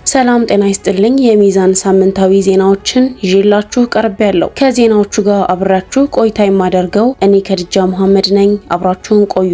ሰላም ጤና ይስጥልኝ። የሚዛን ሳምንታዊ ዜናዎችን ይዤላችሁ ቀርቤያለሁ። ከዜናዎቹ ጋር አብራችሁ ቆይታ የማደርገው እኔ ከድጃ መሐመድ ነኝ። አብራችሁን ቆዩ።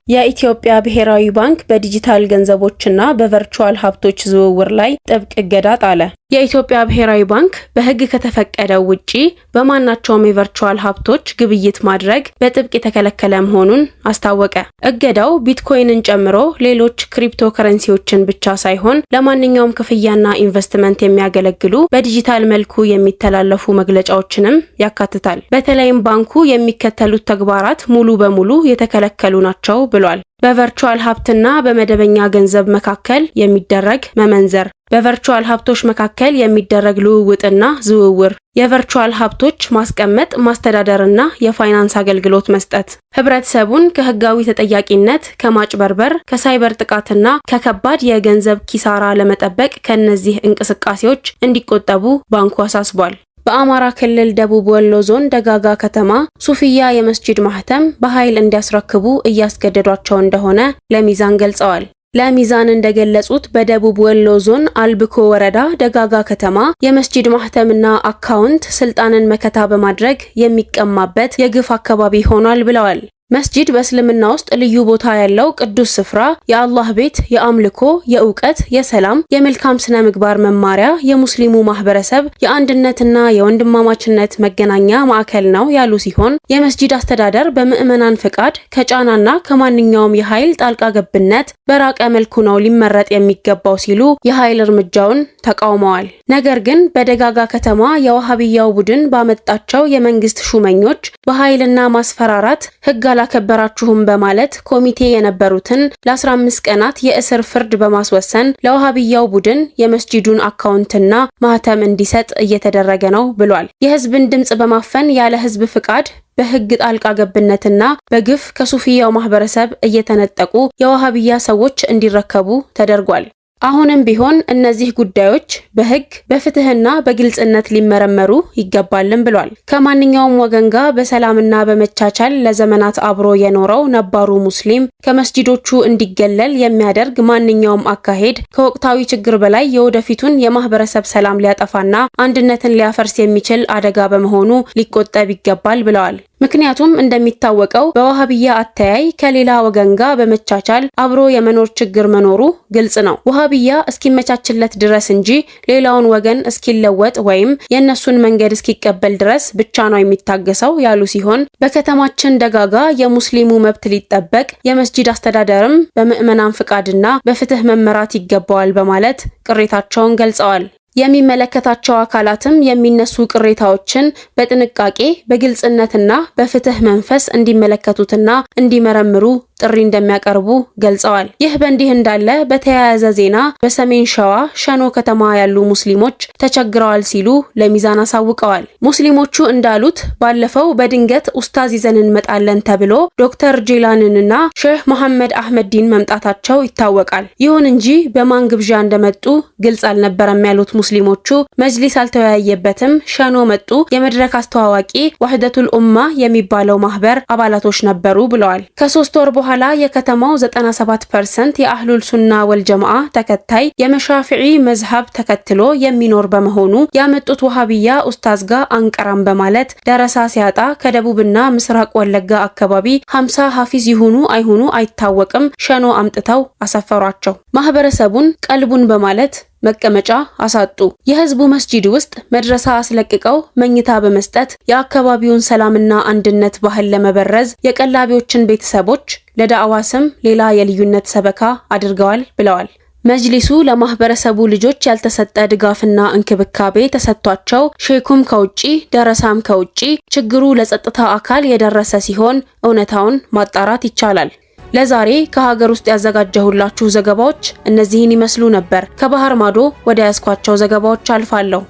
የኢትዮጵያ ብሔራዊ ባንክ በዲጂታል ገንዘቦችና በቨርቹዋል ሀብቶች ዝውውር ላይ ጥብቅ እገዳ ጣለ። የኢትዮጵያ ብሔራዊ ባንክ በሕግ ከተፈቀደው ውጪ በማናቸውም የቨርቹዋል ሀብቶች ግብይት ማድረግ በጥብቅ የተከለከለ መሆኑን አስታወቀ። እገዳው ቢትኮይንን ጨምሮ ሌሎች ክሪፕቶ ከረንሲዎችን ብቻ ሳይሆን ለማንኛውም ክፍያና ኢንቨስትመንት የሚያገለግሉ በዲጂታል መልኩ የሚተላለፉ መግለጫዎችንም ያካትታል። በተለይም ባንኩ የሚከተሉት ተግባራት ሙሉ በሙሉ የተከለከሉ ናቸው ብሏል። በቨርቹዋል ሀብትና በመደበኛ ገንዘብ መካከል የሚደረግ መመንዘር፣ በቨርቹዋል ሀብቶች መካከል የሚደረግ ልውውጥና ዝውውር፣ የቨርቹዋል ሀብቶች ማስቀመጥ፣ ማስተዳደርና የፋይናንስ አገልግሎት መስጠት፣ ህብረተሰቡን ከህጋዊ ተጠያቂነት፣ ከማጭበርበር፣ ከሳይበር ጥቃትና ከከባድ የገንዘብ ኪሳራ ለመጠበቅ ከእነዚህ እንቅስቃሴዎች እንዲቆጠቡ ባንኩ አሳስቧል። በአማራ ክልል ደቡብ ወሎ ዞን ደጋጋ ከተማ ሱፊያ የመስጂድ ማህተም በኃይል እንዲያስረክቡ እያስገደዷቸው እንደሆነ ለሚዛን ገልጸዋል። ለሚዛን እንደገለጹት በደቡብ ወሎ ዞን አልብኮ ወረዳ ደጋጋ ከተማ የመስጂድ ማህተምና አካውንት ስልጣንን መከታ በማድረግ የሚቀማበት የግፍ አካባቢ ሆኗል ብለዋል። መስጂድ በእስልምና ውስጥ ልዩ ቦታ ያለው ቅዱስ ስፍራ፣ የአላህ ቤት፣ የአምልኮ፣ የእውቀት፣ የሰላም፣ የመልካም ስነ ምግባር መማሪያ፣ የሙስሊሙ ማህበረሰብ የአንድነትና የወንድማማችነት መገናኛ ማዕከል ነው ያሉ ሲሆን የመስጂድ አስተዳደር በምዕመናን ፍቃድ ከጫናና ከማንኛውም የኃይል ጣልቃ ገብነት በራቀ መልኩ ነው ሊመረጥ የሚገባው ሲሉ የኃይል እርምጃውን ተቃውመዋል። ነገር ግን በደጋጋ ከተማ የዋሃብያው ቡድን ባመጣቸው የመንግስት ሹመኞች በኃይልና ማስፈራራት ህግ አላከበራችሁም በማለት ኮሚቴ የነበሩትን ለ15 ቀናት የእስር ፍርድ በማስወሰን ለዋሃብያው ቡድን የመስጂዱን አካውንትና ማህተም እንዲሰጥ እየተደረገ ነው ብሏል። የህዝብን ድምጽ በማፈን ያለ ህዝብ ፍቃድ በህግ ጣልቃ ገብነትና በግፍ ከሱፊያው ማህበረሰብ እየተነጠቁ የዋሃብያ ሰዎች እንዲረከቡ ተደርጓል። አሁንም ቢሆን እነዚህ ጉዳዮች በህግ በፍትህና በግልጽነት ሊመረመሩ ይገባልም ብሏል። ከማንኛውም ወገን ጋር በሰላምና በመቻቻል ለዘመናት አብሮ የኖረው ነባሩ ሙስሊም ከመስጂዶቹ እንዲገለል የሚያደርግ ማንኛውም አካሄድ ከወቅታዊ ችግር በላይ የወደፊቱን የማህበረሰብ ሰላም ሊያጠፋና አንድነትን ሊያፈርስ የሚችል አደጋ በመሆኑ ሊቆጠብ ይገባል ብለዋል። ምክንያቱም እንደሚታወቀው በዋሃብያ አተያይ ከሌላ ወገን ጋር በመቻቻል አብሮ የመኖር ችግር መኖሩ ግልጽ ነው። ዋሃብያ እስኪመቻችለት ድረስ እንጂ ሌላውን ወገን እስኪለወጥ ወይም የእነሱን መንገድ እስኪቀበል ድረስ ብቻ ነው የሚታገሰው ያሉ ሲሆን በከተማችን ደጋጋ የሙስሊሙ መብት ሊጠበቅ የመስጂድ አስተዳደርም በምዕመናን ፍቃድና በፍትህ መመራት ይገባዋል በማለት ቅሬታቸውን ገልጸዋል። የሚመለከታቸው አካላትም የሚነሱ ቅሬታዎችን በጥንቃቄ በግልጽነትና በፍትህ መንፈስ እንዲመለከቱትና እንዲመረምሩ ጥሪ እንደሚያቀርቡ ገልጸዋል። ይህ በእንዲህ እንዳለ በተያያዘ ዜና በሰሜን ሸዋ ሸኖ ከተማ ያሉ ሙስሊሞች ተቸግረዋል ሲሉ ለሚዛን አሳውቀዋል። ሙስሊሞቹ እንዳሉት ባለፈው በድንገት ኡስታዝ ይዘን እንመጣለን ተብሎ ዶክተር ጄላንንና ሼህ መሐመድ አህመድን መምጣታቸው ይታወቃል። ይሁን እንጂ በማን ግብዣ እንደመጡ ግልጽ አልነበረም ያሉት ሙስሊሞቹ መጅሊስ አልተወያየበትም፣ ሸኖ መጡ፣ የመድረክ አስተዋዋቂ ዋህደቱል ኡማ የሚባለው ማህበር አባላቶች ነበሩ ብለዋል። ከ3 ወር በኋላ የከተማው 97% የአህሉል ሱና ወልጀማዓ ተከታይ የመሻፊዒ መዝሐብ ተከትሎ የሚኖር በመሆኑ ያመጡት ወሃቢያ ኡስታዝ ጋር አንቀራም በማለት ደረሳ ሲያጣ ከደቡብና ምስራቅ ወለጋ አካባቢ 50 ሐፊዝ ይሁኑ አይሁኑ አይታወቅም ሸኖ አምጥተው አሰፈሯቸው። ማህበረሰቡን ቀልቡን በማለት መቀመጫ አሳጡ። የህዝቡ መስጂድ ውስጥ መድረሳ አስለቅቀው መኝታ በመስጠት የአካባቢውን ሰላምና አንድነት ባህል ለመበረዝ የቀላቢዎችን ቤተሰቦች ለዳዕዋ ስም ሌላ የልዩነት ሰበካ አድርገዋል ብለዋል። መጅሊሱ ለማህበረሰቡ ልጆች ያልተሰጠ ድጋፍና እንክብካቤ ተሰጥቷቸው ሼኩም ከውጪ ደረሳም ከውጪ ችግሩ ለጸጥታ አካል የደረሰ ሲሆን እውነታውን ማጣራት ይቻላል። ለዛሬ ከሀገር ውስጥ ያዘጋጀሁላችሁ ዘገባዎች እነዚህን ይመስሉ ነበር። ከባህር ማዶ ወደ ያስኳቸው ዘገባዎች አልፋለሁ።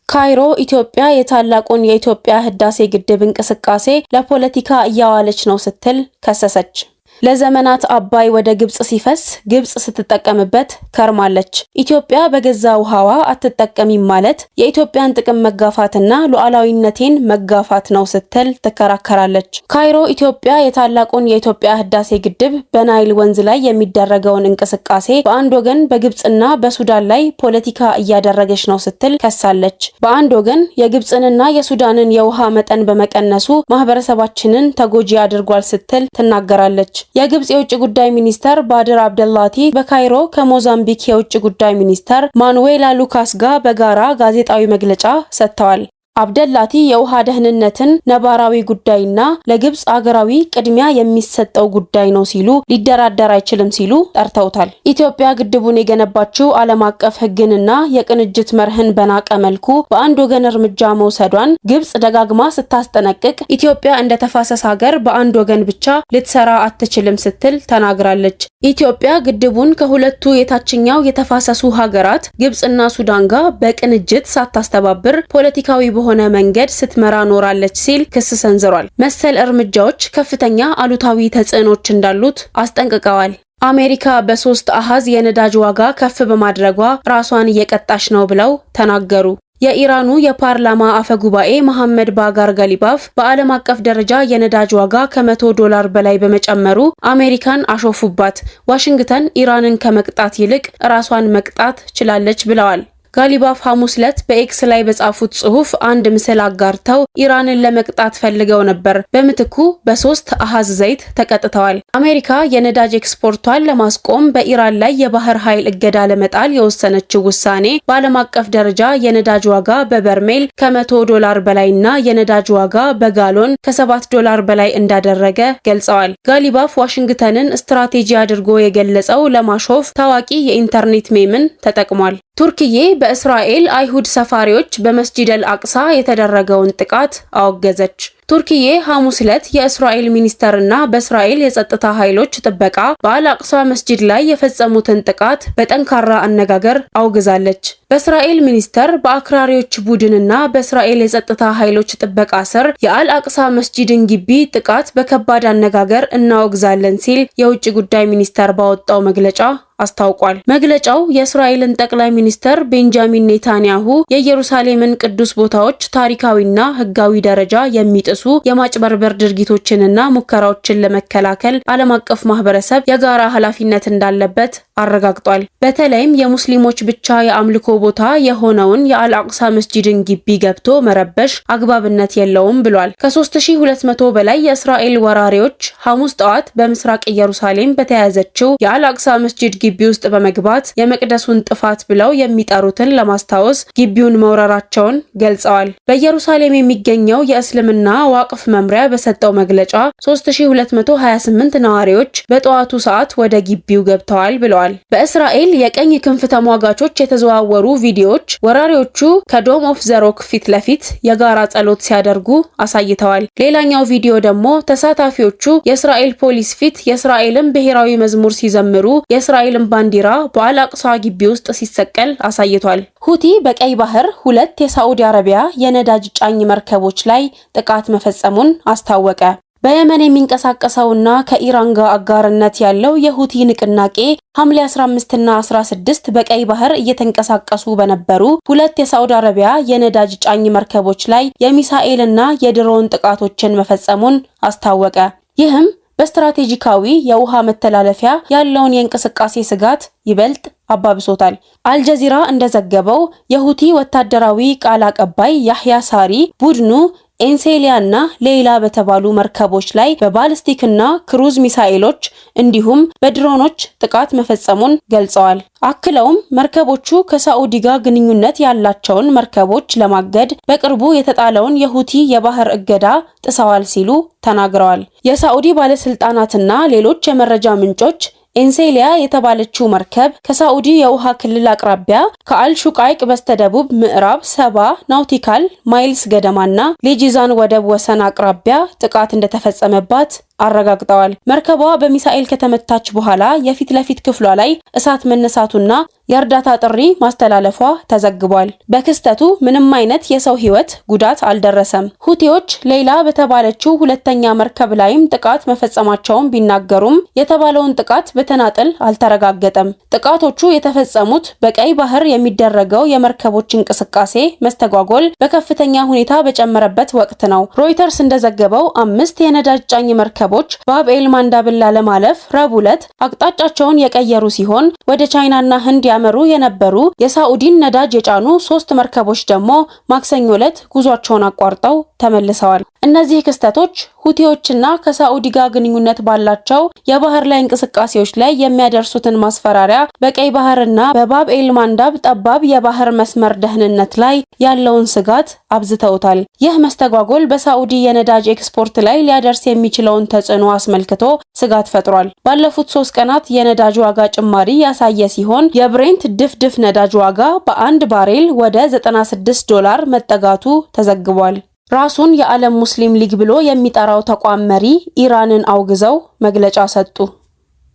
ካይሮ ኢትዮጵያ የታላቁን የኢትዮጵያ ህዳሴ ግድብ እንቅስቃሴ ለፖለቲካ እያዋለች ነው ስትል ከሰሰች። ለዘመናት አባይ ወደ ግብጽ ሲፈስ ግብጽ ስትጠቀምበት ከርማለች። ኢትዮጵያ በገዛ ውሃዋ አትጠቀሚም ማለት የኢትዮጵያን ጥቅም መጋፋትና ሉዓላዊነቴን መጋፋት ነው ስትል ትከራከራለች። ካይሮ ኢትዮጵያ የታላቁን የኢትዮጵያ ህዳሴ ግድብ በናይል ወንዝ ላይ የሚደረገውን እንቅስቃሴ በአንድ ወገን በግብጽና በሱዳን ላይ ፖለቲካ እያደረገች ነው ስትል ከሳለች። በአንድ ወገን የግብጽንና የሱዳንን የውሃ መጠን በመቀነሱ ማህበረሰባችንን ተጎጂ አድርጓል ስትል ትናገራለች። የግብጽ የውጭ ጉዳይ ሚኒስተር ባድር አብደላቲ በካይሮ ከሞዛምቢክ የውጭ ጉዳይ ሚኒስተር ማኑዌላ ሉካስ ጋር በጋራ ጋዜጣዊ መግለጫ ሰጥተዋል። አብደላቲ የውሃ ደህንነትን ነባራዊ ጉዳይና ለግብጽ አገራዊ ቅድሚያ የሚሰጠው ጉዳይ ነው ሲሉ ሊደራደር አይችልም ሲሉ ጠርተውታል። ኢትዮጵያ ግድቡን የገነባችው ዓለም አቀፍ ሕግንና የቅንጅት መርህን በናቀ መልኩ በአንድ ወገን እርምጃ መውሰዷን ግብጽ ደጋግማ ስታስጠነቅቅ ኢትዮጵያ እንደ ተፋሰስ ሀገር በአንድ ወገን ብቻ ልትሰራ አትችልም ስትል ተናግራለች። ኢትዮጵያ ግድቡን ከሁለቱ የታችኛው የተፋሰሱ ሀገራት ግብጽና ሱዳን ጋር በቅንጅት ሳታስተባብር ፖለቲካዊ በሆነ መንገድ ስትመራ ኖራለች ሲል ክስ ሰንዝሯል። መሰል እርምጃዎች ከፍተኛ አሉታዊ ተጽዕኖች እንዳሉት አስጠንቅቀዋል። አሜሪካ በ3 አሃዝ የነዳጅ ዋጋ ከፍ በማድረጓ ራሷን እየቀጣች ነው ብለው ተናገሩ። የኢራኑ የፓርላማ አፈ ጉባኤ መሐመድ ባጋር ገሊባፍ በዓለም አቀፍ ደረጃ የነዳጅ ዋጋ ከ$100 በላይ በመጨመሩ አሜሪካን አሾፉባት። ዋሽንግተን ኢራንን ከመቅጣት ይልቅ ራሷን መቅጣት ችላለች ብለዋል። ጋሊባፍ ሐሙስ ዕለት በኤክስ ላይ በጻፉት ጽሑፍ አንድ ምስል አጋርተው ኢራንን ለመቅጣት ፈልገው ነበር፣ በምትኩ በ3 አሃዝ ዘይት ተቀጥተዋል። አሜሪካ የነዳጅ ኤክስፖርቷን ለማስቆም በኢራን ላይ የባህር ኃይል እገዳ ለመጣል የወሰነችው ውሳኔ በዓለም አቀፍ ደረጃ የነዳጅ ዋጋ በበርሜል ከ$100 በላይና የነዳጅ ዋጋ በጋሎን ከ$7 በላይ እንዳደረገ ገልጸዋል። ጋሊባፍ ዋሽንግተንን ስትራቴጂ አድርጎ የገለጸው ለማሾፍ ታዋቂ የኢንተርኔት ሜምን ተጠቅሟል። ቱርክዬ በእስራኤል አይሁድ ሰፋሪዎች በመስጂድ አልአቅሳ የተደረገውን ጥቃት አወገዘች። ቱርክዬ ሐሙስ ዕለት የእስራኤል ሚኒስተርና በእስራኤል የጸጥታ ኃይሎች ጥበቃ በአልአቅሳ መስጂድ ላይ የፈጸሙትን ጥቃት በጠንካራ አነጋገር አውግዛለች። በእስራኤል ሚኒስተር በአክራሪዎች ቡድንና በእስራኤል የጸጥታ ኃይሎች ጥበቃ ስር የአልአቅሳ መስጂድን ግቢ ጥቃት በከባድ አነጋገር እናወግዛለን ሲል የውጭ ጉዳይ ሚኒስተር ባወጣው መግለጫ አስታውቋል። መግለጫው የእስራኤልን ጠቅላይ ሚኒስተር ቤንጃሚን ኔታንያሁ የኢየሩሳሌምን ቅዱስ ቦታዎች ታሪካዊና ሕጋዊ ደረጃ የሚጥሱ የማጭበርበር ድርጊቶችንና ሙከራዎችን ለመከላከል ዓለም አቀፍ ማህበረሰብ የጋራ ኃላፊነት እንዳለበት አረጋግጧል። በተለይም የሙስሊሞች ብቻ የአምልኮ ቦታ የሆነውን የአልአቅሳ መስጂድን ግቢ ገብቶ መረበሽ አግባብነት የለውም ብሏል። ከ3200 በላይ የእስራኤል ወራሪዎች ሐሙስ ጠዋት በምስራቅ ኢየሩሳሌም በተያያዘችው የአልአቅሳ መስጂድ ግቢ ውስጥ በመግባት የመቅደሱን ጥፋት ብለው የሚጠሩትን ለማስታወስ ግቢውን መውረራቸውን ገልጸዋል። በኢየሩሳሌም የሚገኘው የእስልምና ዋቅፍ መምሪያ በሰጠው መግለጫ 3228 ነዋሪዎች በጠዋቱ ሰዓት ወደ ግቢው ገብተዋል ብለዋል። በእስራኤል የቀኝ ክንፍ ተሟጋቾች የተዘዋወሩ ቪዲዮዎች ወራሪዎቹ ከዶም ኦፍ ዘ ሮክ ፊት ለፊት የጋራ ጸሎት ሲያደርጉ አሳይተዋል። ሌላኛው ቪዲዮ ደግሞ ተሳታፊዎቹ የእስራኤል ፖሊስ ፊት የእስራኤልን ብሔራዊ መዝሙር ሲዘምሩ የእስራኤልን ባንዲራ በአልአቅሳ ግቢ ውስጥ ሲሰቀል አሳይቷል። ሁቲ በቀይ ባህር 2 የሳዑዲ አረቢያ የነዳጅ ጫኝ መርከቦች ላይ ጥቃት መፈጸሙን አስታወቀ። በየመን የሚንቀሳቀሰውና ከኢራን ጋር አጋርነት ያለው የሁቲ ንቅናቄ ሐምሌ 15 እና 16 በቀይ ባህር እየተንቀሳቀሱ በነበሩ 2 የሳዑዲ አረቢያ የነዳጅ ጫኝ መርከቦች ላይ የሚሳኤልና የድሮን ጥቃቶችን መፈጸሙን አስታወቀ። ይህም በስትራቴጂካዊ የውሃ መተላለፊያ ያለውን የእንቅስቃሴ ስጋት ይበልጥ አባብሶታል። አልጀዚራ እንደዘገበው የሁቲ ወታደራዊ ቃል አቀባይ ያህያ ሳሪ ቡድኑ ኤንሴሊያና ሌላ በተባሉ መርከቦች ላይ በባሊስቲክና ክሩዝ ሚሳኤሎች እንዲሁም በድሮኖች ጥቃት መፈጸሙን ገልጸዋል። አክለውም መርከቦቹ ከሳዑዲ ጋር ግንኙነት ያላቸውን መርከቦች ለማገድ በቅርቡ የተጣለውን የሁቲ የባህር እገዳ ጥሰዋል ሲሉ ተናግረዋል። የሳዑዲ ባለስልጣናትና ሌሎች የመረጃ ምንጮች ኤንሴሊያ የተባለችው መርከብ ከሳዑዲ የውሃ ክልል አቅራቢያ ከአልሹቃይቅ በስተደቡብ ምዕራብ 70 ናውቲካል ማይልስ ገደማና ሌጂዛን ወደብ ወሰን አቅራቢያ ጥቃት እንደተፈጸመባት አረጋግጠዋል። መርከቧ በሚሳኤል ከተመታች በኋላ የፊት ለፊት ክፍሏ ላይ እሳት መነሳቱና የእርዳታ ጥሪ ማስተላለፏ ተዘግቧል። በክስተቱ ምንም አይነት የሰው ሕይወት ጉዳት አልደረሰም። ሁቲዎች ሌላ በተባለችው ሁለተኛ መርከብ ላይም ጥቃት መፈጸማቸውን ቢናገሩም የተባለውን ጥቃት በተናጥል አልተረጋገጠም። ጥቃቶቹ የተፈጸሙት በቀይ ባህር የሚደረገው የመርከቦች እንቅስቃሴ መስተጓጎል በከፍተኛ ሁኔታ በጨመረበት ወቅት ነው። ሮይተርስ እንደዘገበው 5 የነዳጅ ጫኝ መርከቦች ባብ ኤል ማንዳብን ላለማለፍ ረቡዕ ዕለት አቅጣጫቸውን የቀየሩ ሲሆን ወደ ቻይናና ህንድ ያመሩ የነበሩ የሳዑዲን ነዳጅ የጫኑ 3 መርከቦች ደግሞ ማክሰኞ ዕለት ጉዟቸውን አቋርጠው ተመልሰዋል። እነዚህ ክስተቶች ሁቲዎችና ከሳዑዲ ጋር ግንኙነት ባላቸው የባህር ላይ እንቅስቃሴዎች ላይ የሚያደርሱትን ማስፈራሪያ፣ በቀይ ባህርና በባብ ኤል ማንዳብ ጠባብ የባህር መስመር ደህንነት ላይ ያለውን ስጋት አብዝተውታል። ይህ መስተጓጎል በሳዑዲ የነዳጅ ኤክስፖርት ላይ ሊያደርስ የሚችለውን ተጽዕኖ አስመልክቶ ስጋት ፈጥሯል። ባለፉት 3 ቀናት የነዳጅ ዋጋ ጭማሪ ያሳየ ሲሆን የብሬንት ድፍድፍ ነዳጅ ዋጋ በ1 ባሬል ወደ $96 መጠጋቱ ተዘግቧል። ራሱን የዓለም ሙስሊም ሊግ ብሎ የሚጠራው ተቋም መሪ ኢራንን አውግዘው መግለጫ ሰጡ።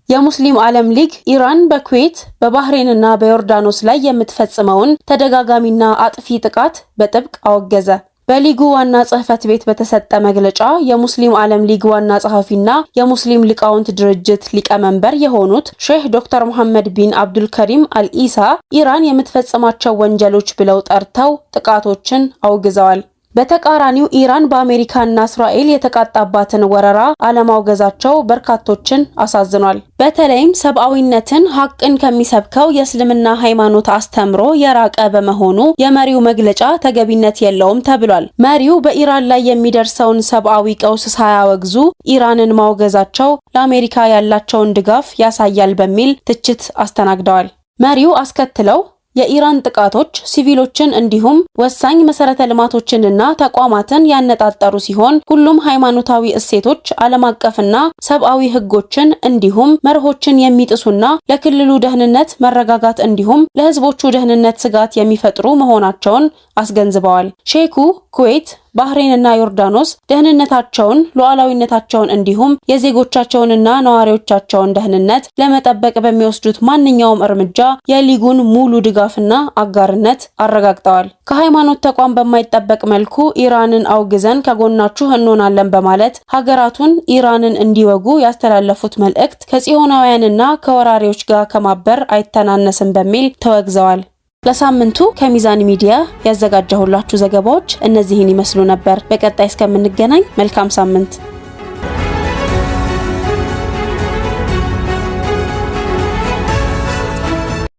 የሙስሊም ዓለም ሊግ ኢራን በኩዌት በባህሬንና በዮርዳኖስ ላይ የምትፈጽመውን ተደጋጋሚና አጥፊ ጥቃት በጥብቅ አወገዘ። በሊጉ ዋና ጽህፈት ቤት በተሰጠ መግለጫ የሙስሊም ዓለም ሊግ ዋና ጸሐፊና የሙስሊም ሊቃውንት ድርጅት ሊቀመንበር የሆኑት ሼህ ዶክተር መሐመድ ቢን አብዱል ከሪም አልኢሳ ኢራን የምትፈጽማቸው ወንጀሎች ብለው ጠርተው ጥቃቶችን አውግዘዋል። በተቃራኒው ኢራን በአሜሪካና እስራኤል የተቃጣባትን ወረራ አለማውገዛቸው በርካቶችን አሳዝኗል። በተለይም ሰብአዊነትን ሐቅን ከሚሰብከው የእስልምና ሃይማኖት አስተምሮ የራቀ በመሆኑ የመሪው መግለጫ ተገቢነት የለውም ተብሏል። መሪው በኢራን ላይ የሚደርሰውን ሰብአዊ ቀውስ ሳያወግዙ ኢራንን ማውገዛቸው ለአሜሪካ ያላቸውን ድጋፍ ያሳያል በሚል ትችት አስተናግደዋል። መሪው አስከትለው የኢራን ጥቃቶች ሲቪሎችን እንዲሁም ወሳኝ መሰረተ ልማቶችንና ተቋማትን ያነጣጠሩ ሲሆን ሁሉም ሃይማኖታዊ እሴቶች፣ ዓለም አቀፍና ሰብአዊ ህጎችን እንዲሁም መርሆችን የሚጥሱና ለክልሉ ደህንነት መረጋጋት እንዲሁም ለህዝቦቹ ደህንነት ስጋት የሚፈጥሩ መሆናቸውን አስገንዝበዋል። ሼኩ ኩዌት፣ ባህሬንና ዮርዳኖስ ደህንነታቸውን፣ ሉዓላዊነታቸውን እንዲሁም የዜጎቻቸውንና ነዋሪዎቻቸውን ደህንነት ለመጠበቅ በሚወስዱት ማንኛውም እርምጃ የሊጉን ሙሉ ድጋፍና አጋርነት አረጋግጠዋል። ከሃይማኖት ተቋም በማይጠበቅ መልኩ ኢራንን አውግዘን ከጎናችሁ እንሆናለን በማለት ሀገራቱን ኢራንን እንዲወጉ ያስተላለፉት መልእክት ከጽዮናውያንና ከወራሪዎች ጋር ከማበር አይተናነስም በሚል ተወግዘዋል። ለሳምንቱ ከሚዛን ሚዲያ ያዘጋጀሁላችሁ ዘገባዎች እነዚህን ይመስሉ ነበር። በቀጣይ እስከምንገናኝ መልካም ሳምንት።